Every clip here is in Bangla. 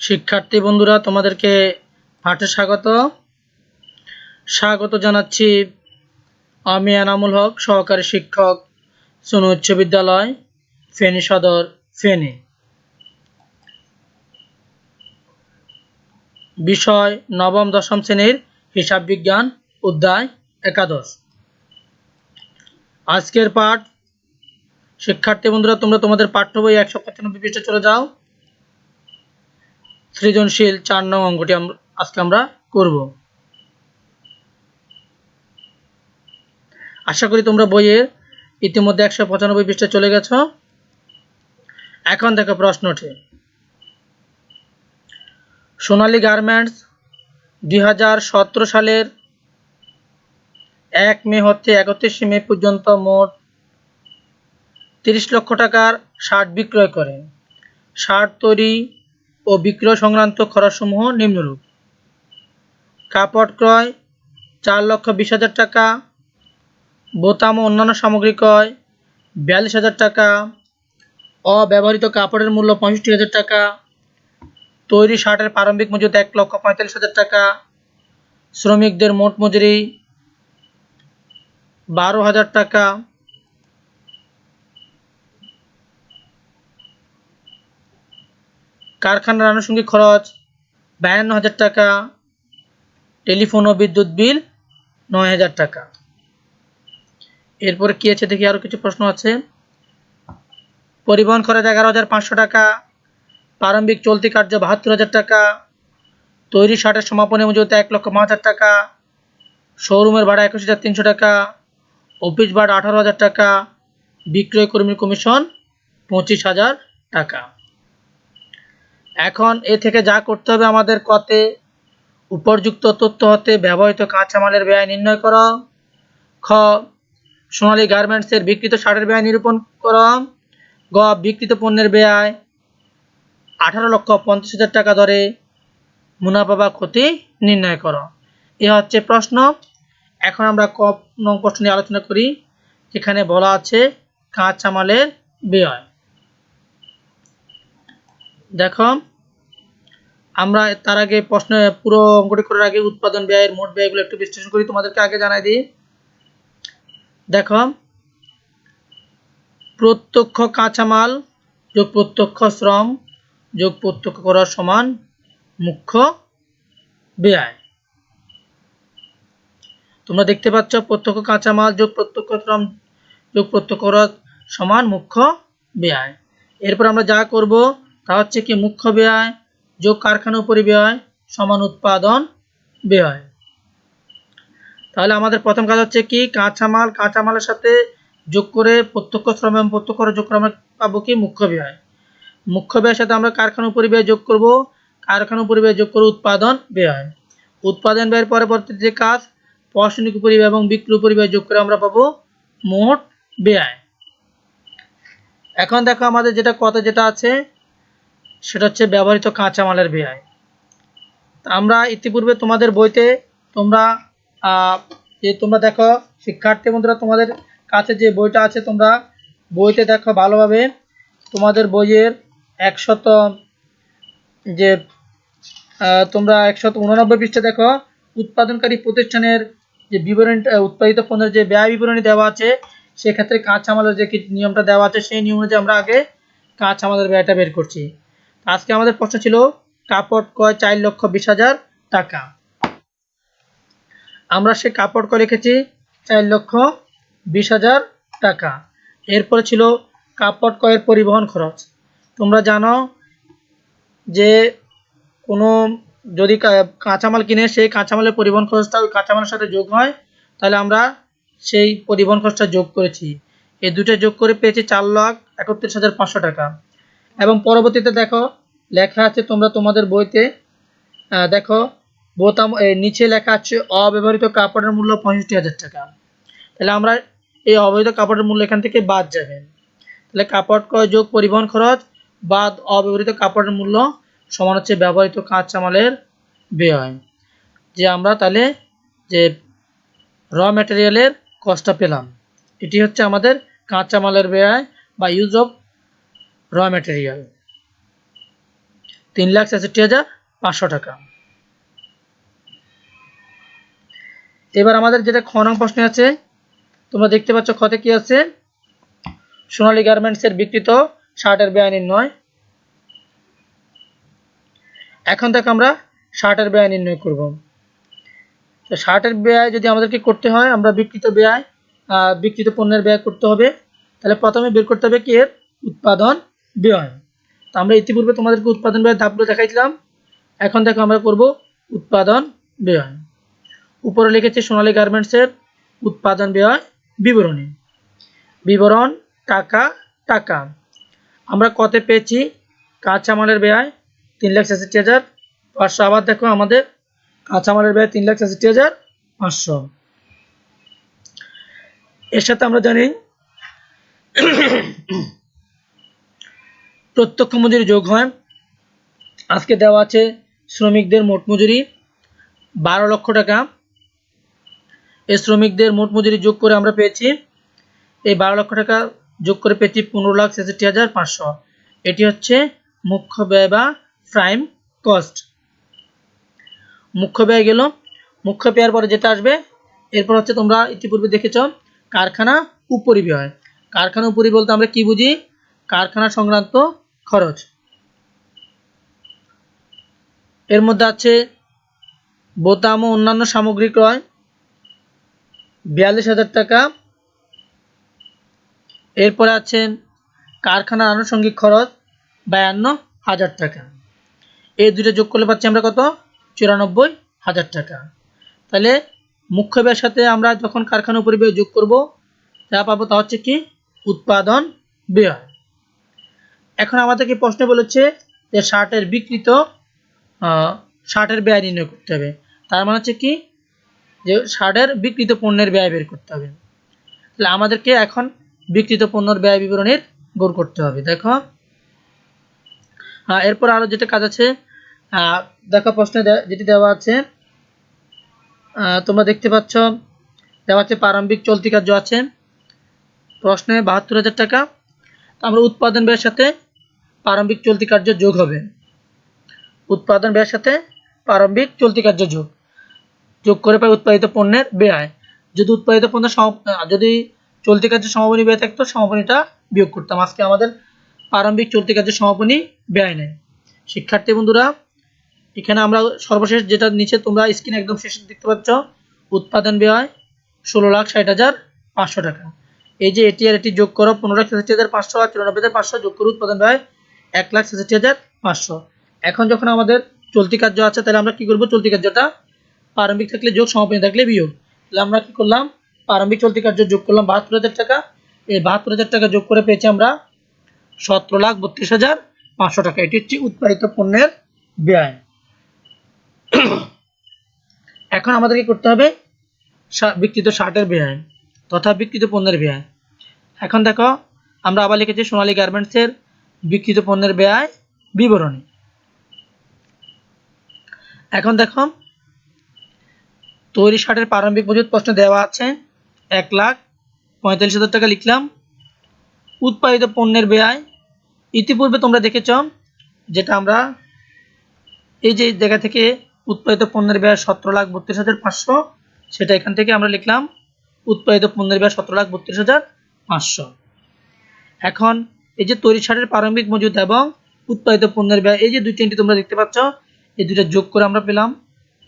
শিক্ষার্থী বন্ধুরা তোমাদেরকে পাঠে স্বাগত জানাচ্ছি। আমি এনামুল হক, সহকারী শিক্ষক, সুনু উচ্চ বিদ্যালয়, ফেনী সদর, ফেনী। বিষয় নবম দশম শ্রেণীর হিসাব বিজ্ঞান, অধ্যায় 11। আজকের পাঠ, শিক্ষার্থী বন্ধুরা তোমরা তোমাদের পাঠ্য বই 195 পৃষ্ঠায় চলে যাও। সৃজনশীল 4 নং অঙ্কটি আজকে আমরা করব। আশা করি তোমরা বইয়ের ইতিমধ্যে 195 পৃষ্ঠায় চলে গেছো। এখন দেখো প্রশ্নটি। সোনালী গার্মেন্টস 2017 সালের 1 মে হতে 31 মে পর্যন্ত মোট 30 লক্ষ টাকার শার্ট বিক্রয় করে। শার্ট তৈরি ও বিক্রয় সংক্রান্ত খরচসমূহ নিম্নরূপ: কাপড় ক্রয় 4,20,000 টাকা, বোতাম ও অন্যান্য সামগ্রী ক্রয় 42,000 টাকা, অব্যবহৃত কাপড়ের মূল্য 65,000 টাকা, তৈরি শার্টের প্রারম্ভিক মজুত 1,45,000 টাকা, শ্রমিকদের মোট মজুরি 12,000 টাকা, কারখানার আনুষঙ্গিক খরচ 52,000 টাকা, টেলিফোন ও বিদ্যুৎ বিল 9,000 টাকা। এরপরে কি আছে দেখি, আরো কিছু প্রশ্ন আছে। পরিবহন খরচ 11,500 টাকা, প্রারম্ভিক চলতি কার্য 72,000 টাকা, তৈরি শার্টের সমাপনী মজুত 1,05,000 টাকা, শোরুমের ভাড়া 21,300 টাকা, অফিস ভাড়া 18,000 টাকা, বিক্রয় কর্মীর কমিশন 25,000 টাকা। এখন এ থেকে যা করতে হবে আমাদের, কতে উপর্যুক্ত তথ্য হতে ব্যবহৃত কাঁচামালের ব্যয় নির্ণয় করো। খ, সোনালী গার্মেন্টসের বিক্রিত শার্টের ব্যয় নিরূপণ করো। গ, বিক্রিত পণ্যের ব্যয় 18,50,000 টাকা ধরে মুনাফা বা ক্ষতি নির্ণয় করো। এ হচ্ছে প্রশ্ন। এখন আমরা ক নং প্রশ্ন নিয়ে আলোচনা করি, যেখানে বলা আছে কাঁচামালের ব্যয়। দেখো, আমরা তার আগে প্রশ্ন পুরো অঙ্কটি করার আগে উৎপাদন ব্যয়ের মোট ব্যয়গুলো একটু বিশ্লেষণ করি, তোমাদেরকে আগে জানাই দিই। দেখো, প্রত্যক্ষ কাঁচামাল যোগ প্রত্যক্ষ শ্রম যোগ প্রত্যক্ষ খরচ সমান মুখ্য ব্যয়। তোমরা দেখতে পাচ্ছ প্রত্যক্ষ কাঁচামাল যোগ প্রত্যক্ষ শ্রম যোগ প্রত্যক্ষ খরচ সমান মুখ্য ব্যয়। এরপর আমরা যা করব তা হচ্ছে কি, মুখ্য ব্যয় যোগ কারখানা পরিব্যয় সমান উৎপাদন ব্যয়। তাহলে আমাদের প্রথম কাজ হচ্ছে কি, কাঁচামালের সাথে যোগ করে প্রত্যক্ষ শ্রম এবং প্রত্যক্ষ খরচ যোগ করে আমরা পাবো কি, মুখ্য ব্যয়। মুখ্য ব্যয়ের সাথে আমরা কারখানা পরিব্যয় যোগ করব, কারখানা পরিব্যয় যোগ করে উৎপাদন ব্যয়। উৎপাদন ব্যয়ের পরবর্তী যে কাজ, প্রশাসনিক পরিব্যয় এবং বিক্রয় পরিব্যয় যোগ করে আমরা পাবো মোট ব্যয়। এখন দেখো আমাদের যেটা আছে সেটা হচ্ছে ব্যবহৃত কাঁচামালের ব্যয়। আমরা ইতিপূর্বে তোমাদের বইতে তোমরা দেখো শিক্ষার্থী বন্ধুরা, তোমাদের কাছে যে বইটা আছে তোমরা বইতে দেখো ভালোভাবে, তোমাদের বইয়ের 189 পৃষ্ঠা দেখো, উৎপাদনকারী প্রতিষ্ঠানের যে বিবরণী, উৎপাদিত পণ্যের যে ব্যয় বিবরণী দেওয়া আছে, সেক্ষেত্রে কাঁচামালের যে নিয়মটা দেওয়া আছে সেই নিয়ম অনুযায়ী আমরা আগে কাঁচামালের ব্যয়টা বের করছি। আজকে আমাদের প্রশ্ন ছিল কাপড় ক্রয় 4,20,000 টাকা। আমরা সে কাপড় ক্রয় লিখেছি 4,20,000 টাকা। এরপরে ছিল কাপড় ক্রয়ের পরিবহন খরচ। তোমরা জানো যে যদি কাঁচামাল কিনে সেই কাঁচামালের পরিবহন খরচটা ওই কাঁচামালের সাথে যোগ হয়, তাহলে আমরা সেই পরিবহন খরচটা যোগ করেছি। এই দুটো যোগ করে পেয়েছি 4,31,500 টাকা। এবং পরবর্তীতে দেখো লেখা আছে, তোমরা তোমাদের বইতে দেখো বোতাম নিচে লেখা আছে অব্যবহৃত কাপড়ের মূল্য 65,000 টাকা। তাহলে আমরা এই অব্যবহৃত কাপড়ের মূল্য এখান থেকে বাদ যাবে। তাহলে কাপড় ক্রয় যোগ পরিবহন খরচ বাদ অব্যবহৃত কাপড়ের মূল্য সমান হচ্ছে ব্যবহৃত কাঁচামালের ব্যয়। যে আমরা তাহলে যে র ম্যাটেরিয়ালের কস্টটা পেলাম, এটি হচ্ছে আমাদের কাঁচামালের ব্যয় বা ইউজ অফ র ম্যাটেরিয়াল। 3,63,500 টাকা। এবার আমাদের যেটা খ নং প্রশ্নে আছে, তোমরা দেখতে পাচ্ছ খতে কি আছে, সোনালী গার্মেন্টসের বিক্রিত শার্টের ব্যয় নির্ণয়। এখন দেখো আমরা শার্টের ব্যয় নির্ণয় করব। তো শার্টের ব্যয় যদি আমাদেরকে করতে হয়, আমরা বিক্রিত পণ্যের ব্যয় করতে হবে, তাহলে প্রথমে বের করতে হবে কি এর উৎপাদন ব্যয়। তো আমরা ইতিপূর্বে তোমাদেরকে উৎপাদন ব্যয়ের ধাপগুলো দেখাইছিলাম, এখন দেখো আমরা করব উৎপাদন ব্যয়। উপরে লিখেছি সোনালী গার্মেন্টসের উৎপাদন ব্যয় বিবরণী। বিবরণ টাকা টাকা। আমরা কত পেয়েছি, কাঁচামালের ব্যয় 3,66,500। আবার দেখো আমাদের কাঁচামালের ব্যয় 3,66,500। এর সাথে আমরা জানি প্রত্যক্ষ মজুরি যোগ হয়। আজকে দেওয়া আছে শ্রমিকদের মোট মজুরি 12 লক্ষ টাকা। এই শ্রমিকদের মোট মজুরি যোগ করে আমরা পেয়েছি, এই 12 লক্ষ টাকা যোগ করে পেয়েছি 15,66,500। এটি হচ্ছে মুখ্য ব্যয় বা প্রাইম কস্ট। মুখ্য ব্যয় গেল। মুখ্য ব্যয়ের পরে যেটা আসবে এরপর হচ্ছে, তোমরা ইতিপূর্বে দেখেছ কারখানা উপরিব্যয়। কারখানা উপরি বলতে আমরা কি বুঝি, কারখানা সংক্রান্ত খরচ। এর মধ্যে আছে বোতাম ও অন্যান্য সামগ্রী ক্রয় 42,000 টাকা। এরপরে আছে কারখানার আনুষঙ্গিক খরচ 52,000 টাকা। এই দুটো যোগ করলে পাচ্ছি আমরা কত, 94,000 টাকা। তাহলে মুখ্য ব্যয়ের সাথে আমরা যখন কারখানা উপরিব্যয় যোগ করব, যা পাবো তা হচ্ছে কি উৎপাদন ব্যয়। এখন আমাদেরকে প্রশ্ন বলেছে যে শার্টের ব্যয় নির্ণয় করতে হবে। তার মানে হচ্ছে কি যে শার্টের বিক্রিত পণ্যের ব্যয় বের করতে হবে। তাহলে আমাদেরকে এখন বিক্রিত পণ্যের ব্যয় বিবরণীর বের করতে হবে। দেখো এরপর আরো যেটা কাজ আছে, দেখো প্রশ্নে যেটি দেওয়া আছে, তোমরা দেখতে পাচ্ছ দেওয়া আছে প্রারম্ভিক চলতি কার্য আছে প্রশ্নে 72,000 টাকা। আমরা উৎপাদন ব্যয়ের সাথে প্রারম্ভিক চলতি কার্য যোগ হবে। উৎপাদন ব্যয়ের সাথে প্রারম্ভিক চলতি কার্য যোগ করে পাই উৎপাদিত পণ্যের ব্যয়। যদি উৎপাদিত পণ্যের যদি চলতি কার্যের সমাপনী ব্যয় থাকতো, সমাপনীটা বিয়োগ করতাম। আজকে আমাদের প্রারম্ভিক চলতি কার্যের সমাপনী ব্যয় নেই। শিক্ষার্থী বন্ধুরা, এখানে আমরা সর্বশেষ যেটা নিচে তোমরা স্ক্রিনে একদম শেষে দেখতে পাচ্ছ, উৎপাদন ব্যয় 16,60,500 টাকা। এই যে এটি আর এটি যোগ করো, 15,66,500 আর 94,500 যোগ করে উৎপাদন ব্যয় 1,66,500। এখন যখন আমাদের চলতি কার্য আছে, তাহলে আমরা কি করব, চলতি কার্যটা প্রারম্ভিক থাকলে যোগ, সমাপনী থাকলে বিয়োগ। তাহলে আমরা কি করলাম, প্রারম্ভিক চলতি কার্য যোগ করলাম 72,000 টাকা। এই 72,000 টাকা যোগ করে পেয়েছি আমরা 17,32,500 টাকা। এটি হচ্ছে উৎপাদিত পণ্যের ব্যয়। এখন আমাদের কি করতে হবে, বিক্রিত শার্টের ব্যয় তথা বিক্রিত পণ্যের ব্যয়। এখন দেখো আমরা আবার লিখেছি সোনালী গার্মেন্টসের বিক্রিত পণ্যের ব্যয় বিবরণী। এখন দেখো তৈরি শার্টের প্রারম্ভিক মজুত প্রশ্নে দেওয়া আছে 1,45,000 টাকা লিখলাম। উৎপাদিত পণ্যের ব্যয় ইতিপূর্বে তোমরা দেখেছ, যেটা আমরা এই যে জায়গা থেকে উৎপাদিত পণ্যের ব্যয় 17,32,500, সেটা এখান থেকে আমরা লিখলাম উৎপাদিত পণ্যের ব্যয় 17,32,500। এখন এই যে তৈরি শার্টের প্রারম্ভিক মজুত এবং উৎপাদিত পণ্যের ব্যয়, এই যে দুইটি এন্ট্রি তোমরা দেখতে পাচ্ছ, এই দুইটা যোগ করে আমরা পেলাম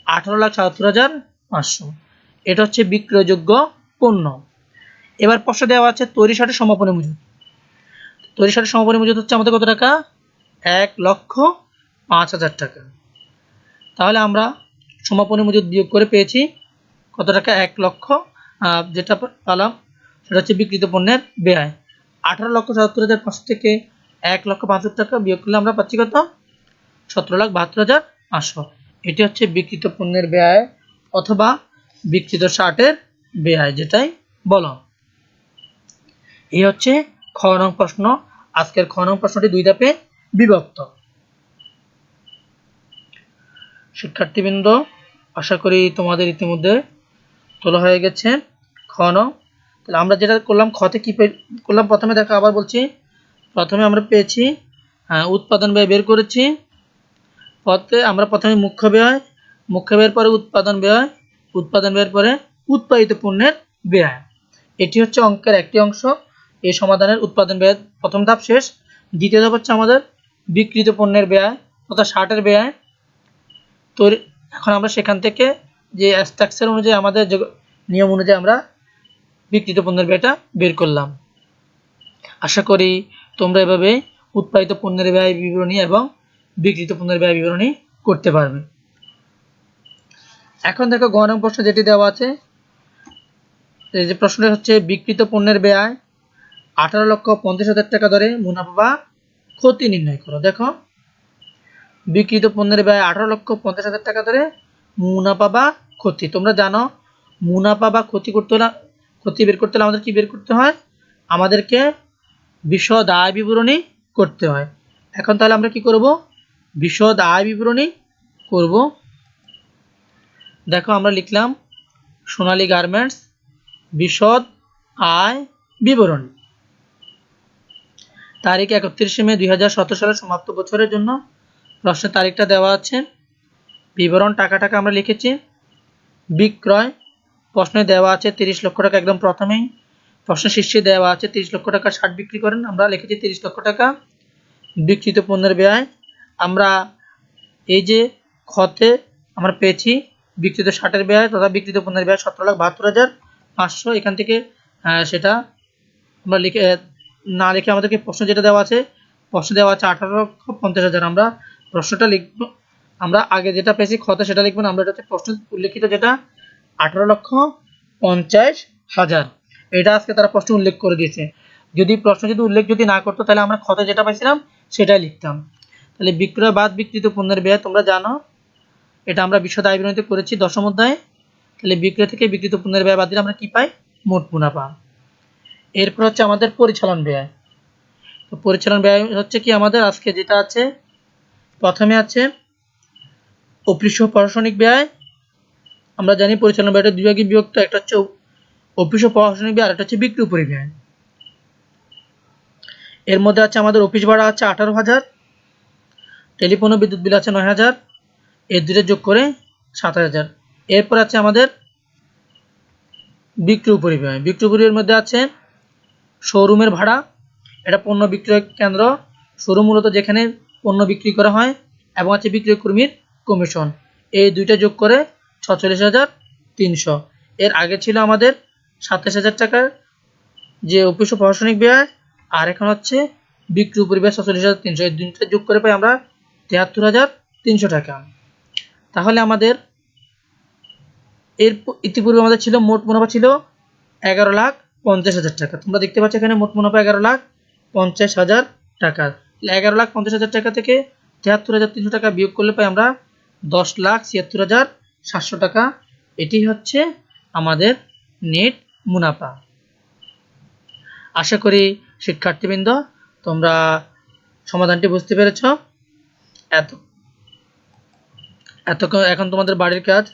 18,77,500। এটা হচ্ছে বিক্রয়যোগ্য পণ্য। এবার প্রশ্ন দেওয়া আছে তৈরি শার্টের সমাপনী মজুত। তৈরি শার্টের সমাপনী মজুত হচ্ছে আমাদের কত টাকা, 1,05,000 টাকা। তাহলে আমরা সমাপনী মজুত বিয়োগ করে পেয়েছি কত টাকা, 1 লক্ষ। যেটা পেলাম সেটা হচ্ছে বিক্রিত পণ্যের ব্যয়। 18,77,500 থেকে 1,05,000 টাকা বিয়োগ করলে আমরা পাচ্ছি কত, 17,72,500। এটি হচ্ছে বিক্রিত পণ্যের ব্যয় অথবা বিক্রিত শার্টের ব্যয়, যেটাই বলো। এই হচ্ছে খ নং প্রশ্ন। আজকের খ নং প্রশ্নটি 2 ধাপে বিভক্ত। শিক্ষার্থীবৃন্দ, আশা করি তোমাদের ইতিমধ্যে তোলা হয়ে গেছে খ নং। তাহলে আমরা যেটা করলাম, খতে কি করলাম, প্রথমে দেখো আবার বলছি, প্রথমে আমরা পেয়েছি উৎপাদন ব্যয় বের করেছি, পথে আমরা প্রথমে মুখ্য ব্যয়ের পরে উৎপাদন ব্যয়, উৎপাদন ব্যয়ের পরে উৎপাদিত পণ্যের ব্যয়। এটি হচ্ছে অঙ্কের একটি অংশ। এই সমাধানের উৎপাদন ব্যয়ের প্রথম ধাপ শেষ। দ্বিতীয় ধাপ হচ্ছে আমাদের বিক্রিত পণ্যের ব্যয় তথা ষাটের ব্যয়। তো এখন আমরা সেখান থেকে যে স্ট্রাকচার অনুযায়ী আমাদের যে নিয়ম অনুযায়ী আমরা বিক্রিত পণ্যের ব্যয়টা বের করলাম। আশা করি তোমরা এভাবে উৎপাদিত পণ্যের ব্যয় বিবরণী এবং বিক্রিত পণ্যের ব্যয় বিবরণী করতে পারবে। এখন দেখো গ নং প্রশ্ন যেটি দেওয়া আছে, এই যে প্রশ্নটি হচ্ছে বিক্রিত পণ্যের ব্যয় 18,50,000 টাকা ধরে মুনাফা বা ক্ষতি নির্ণয় করো। দেখো বিক্রিত পণ্যের ব্যয় 18,50,000 টাকা ধরে মুনাফা বা ক্ষতি। তোমরা জানো মুনাফা বা ক্ষতি করতে হলে, ক্ষতি বের করতে হলে আমাদের কি বের করতে হয়? আমাদেরকে বিশদ আয় বিবরণী করতে হয়। এখন তাহলে আমরা কি করব? বিশদ আয় বিবরণী করব। দেখো আমরা লিখলাম সোনালী গার্মেন্টস বিশদ আয় বিবরণী। তারিখ 31 মে 2017 সালের সমাপ্ত বছরের জন্য প্রশ্নের তারিখটা দেওয়া আছে। বিবরণ টাকাটাকে আমরা লিখেছি। বিক্রয় প্রশ্নে দেওয়া আছে 30 লক্ষ টাকা, একদম প্রথমেই প্রশ্নের শীর্ষে দেওয়া আছে 30 লক্ষ টাকা ষাট বিক্রি করেন, আমরা লিখেছি 30 লক্ষ টাকা। বিক্রিত পণ্যের ব্যয় আমরা এই যে খতে আমরা পেয়েছি বিক্রিত ষাটের ব্যয় তথা বিক্রিত পণ্যের ব্যয় 17,72,500। এখান থেকে সেটা আমরা লিখে না লিখে আমাদেরকে প্রশ্ন যেটা দেওয়া আছে, প্রশ্ন দেওয়া আছে 18,50,000। আমরা প্রশ্নটা লিখব, আমরা আগে যেটা পেয়েছি খতে সেটা লিখব না, আমরা এটা হচ্ছে প্রশ্ন উল্লেখিত যেটা 18,50,000, এটা আজকে তারা প্রশ্ন উল্লেখ করে দিয়েছে। যদি প্রশ্ন যদি উল্লেখ যদি না করতো তাহলে আমরা খতে যেটা পাইছিলাম সেটাই লিখতাম। তাহলে বিক্রয় বাদ বিক্রিত পণ্যের ব্যয় তোমরা জানো, এটা আমরা বিশদ আয় বিবরণীতে করেছি দশম অধ্যায়ে। তাহলে বিক্রয় থেকে বিক্রিত পণ্যের ব্যয় বাদ দিলে আমরা কি পাই? মোট মুনাফা। এরপর হচ্ছে আমাদের পরিচালন ব্যয়। তো পরিচালন ব্যয় হচ্ছে কি আমাদের আজকে যেটা আছে, প্রথমে আছে অফিস ও প্রশাসনিক ব্যয়। আমরা জানি পরিচালন ব্যয়টা দুই ভাগে বিভক্ত, একটা হচ্ছে অফিস ও প্রশাসনিক ব্যয় আর একটা হচ্ছে বিক্রি উপরি ব্যয়। এর মধ্যে আছে আমাদের অফিস ভাড়া আছে 18,000, টেলিফোন ও বিদ্যুৎ বিল আছে 9,000, এর দুটো যোগ করে 7,000। এরপর আছে আমাদের বিক্রি উপরি ব্যয়। বিক্রি উপরি এর মধ্যে আছে শোরুমের ভাড়া, এটা পণ্য বিক্রয় কেন্দ্র, শোরুম মূলত যেখানে পণ্য বিক্রি করা হয়, এবং আছে বিক্রয় কর্মীর কমিশন, এই দুইটা যোগ করে 46,300। এর আগে ছিল আমাদের 27,000 টাকার যে অফিস ও প্রশাসনিক ব্যয়, আর এখন হচ্ছে বিক্রি উপরি ব্যয় 46,300। এই দুইটা যোগ করে পাই আমরা 73,300 টাকা। তাহলে আমাদের এর ইতিপূর্বে আমাদের ছিল মোট মুনাফা ছিল 11,50,000 টাকা। তোমরা দেখতে পাচ্ছ এখানে মোট মুনাফা 11,50,000 টাকা। 11,50,000 টাকা থেকে 73,300 টাকা বিয়োগ করলে পাই আমরা 10,76,700 টাকা। এটি হচ্ছে আমাদের নেট মুনাফা। আশা করি শিক্ষার্থীবৃন্দ তোমরা সমাধানটি বুঝতে পেরেছ। এখন তোমাদের বাড়ির কাজ